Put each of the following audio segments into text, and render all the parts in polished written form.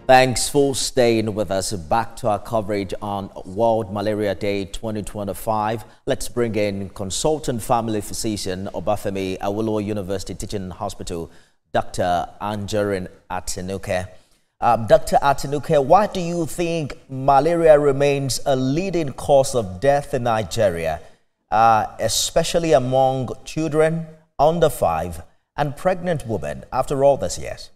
Thanks for staying with us. Back to our coverage on World Malaria Day 2025. Let's bring in consultant family physician Obafemi Awolowo University Teaching Hospital, Dr. Anjorin Atinuke. Dr. Atinuke, why do you think malaria remains a leading cause of death in Nigeria, especially among children under 5 and pregnant women after all these years?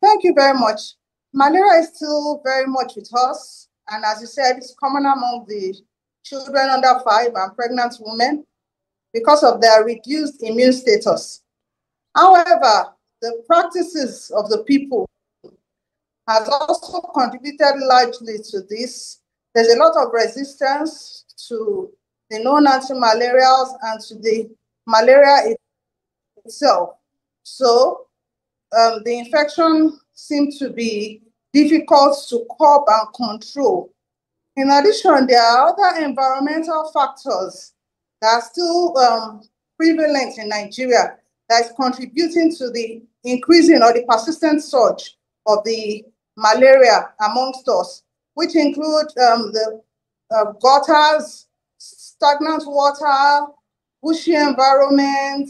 Thank you very much. Malaria is still very much with us. And as you said, it's common among the children under 5 and pregnant women because of their reduced immune status. However, the practices of the people has also contributed largely to this. There's a lot of resistance to the known anti-malarials and to the malaria itself. So the infection seems to be difficult to curb and control. In addition, there are other environmental factors that are still prevalent in Nigeria that is contributing to the increasing or the persistent surge of the malaria amongst us, which include the gutters, stagnant water, bushy environment,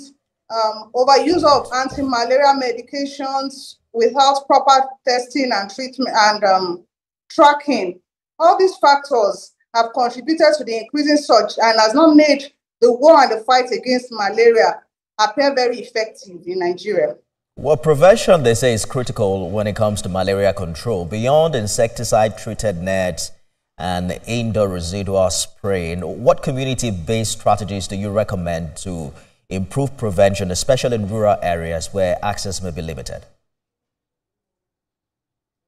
overuse of anti-malaria medications without proper testing and treatment and tracking. All these factors have contributed to the increasing surge and has not made the war and the fight against malaria appear very effective in Nigeria. Well, prevention, they say, is critical when it comes to malaria control. Beyond insecticide-treated nets and indoor residual spraying, what community-based strategies do you recommend to improve prevention, especially in rural areas where access may be limited?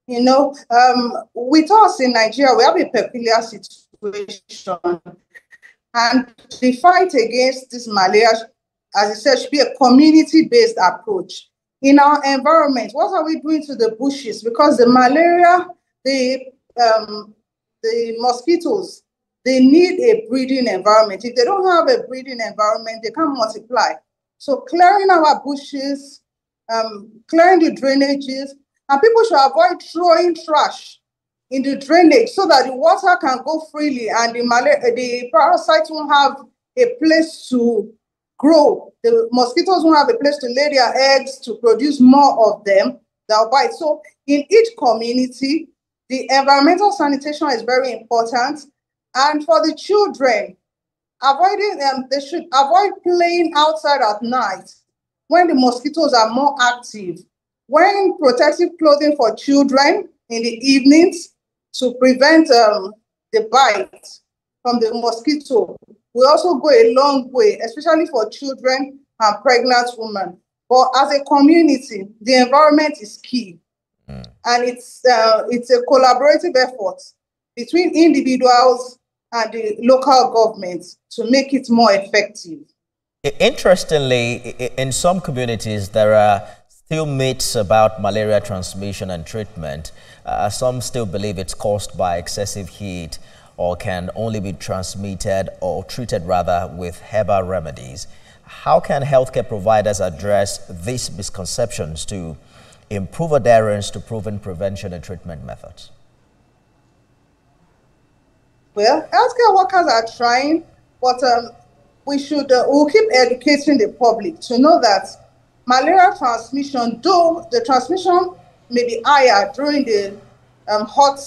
You know, with us in Nigeria, we have a peculiar situation. And the fight against this malaria, as I said, should be a community-based approach. In our environment, what are we doing to the bushes? Because the malaria, the mosquitoes, they need a breeding environment. If they don't have a breeding environment, they can't multiply. So clearing our bushes, clearing the drainages, and people should avoid throwing trash in the drainage so that the water can go freely and the parasites won't have a place to grow. The mosquitoes won't have a place to lay their eggs to produce more of them. They'll bite. So in each community, the environmental sanitation is very important. And for the children, they should avoid playing outside at night when the mosquitoes are more active. Wearing protective clothing for children in the evenings to prevent the bite from the mosquito will also go a long way, especially for children and pregnant women. But as a community, the environment is key. And it's a collaborative effort between individuals and the local governments to make it more effective. Interestingly, in some communities, there are still myths about malaria transmission and treatment. Some still believe it's caused by excessive heat or can only be transmitted or treated rather with herbal remedies. How can healthcare providers address these misconceptions to improve adherence to proven prevention and treatment methods? Well, healthcare workers are trying, but we'll keep educating the public to know that malaria transmission, though the transmission may be higher during the hot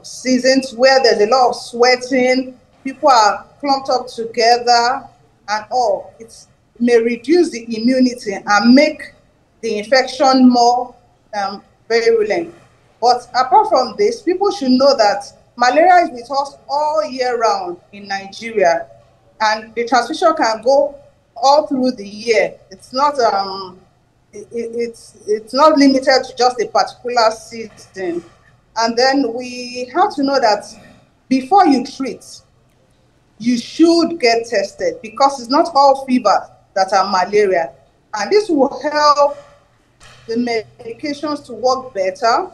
seasons where there's a lot of sweating, people are clumped up together and all, it may reduce the immunity and make the infection more virulent. But apart from this, people should know that malaria is with us all year round in Nigeria, and the transmission can go all through the year. It's not it's not limited to just a particular season. And then we have to know that before you treat, you should get tested because it's not all fever that are malaria. And this will help the medications to work better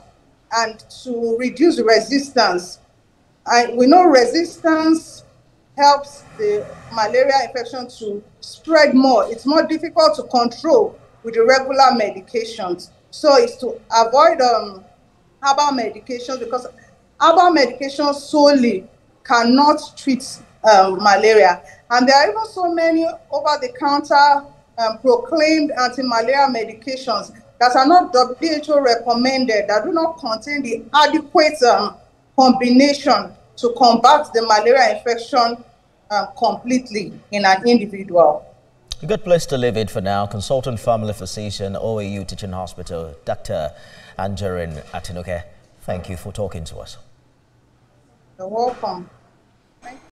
and to reduce resistance. And we know resistance helps the malaria infection to spread more. It's more difficult to control with the regular medications. So it's to avoid herbal medications, because herbal medications solely cannot treat malaria. And there are even so many over-the-counter proclaimed anti-malaria medications that are not WHO recommended, that do not contain the adequate combination to combat the malaria infection completely in an individual. A good place to leave it for now. Consultant family physician, OAU Teaching Hospital, Dr. Angerin Atinuke. Thank you for talking to us. You're welcome. Thank you.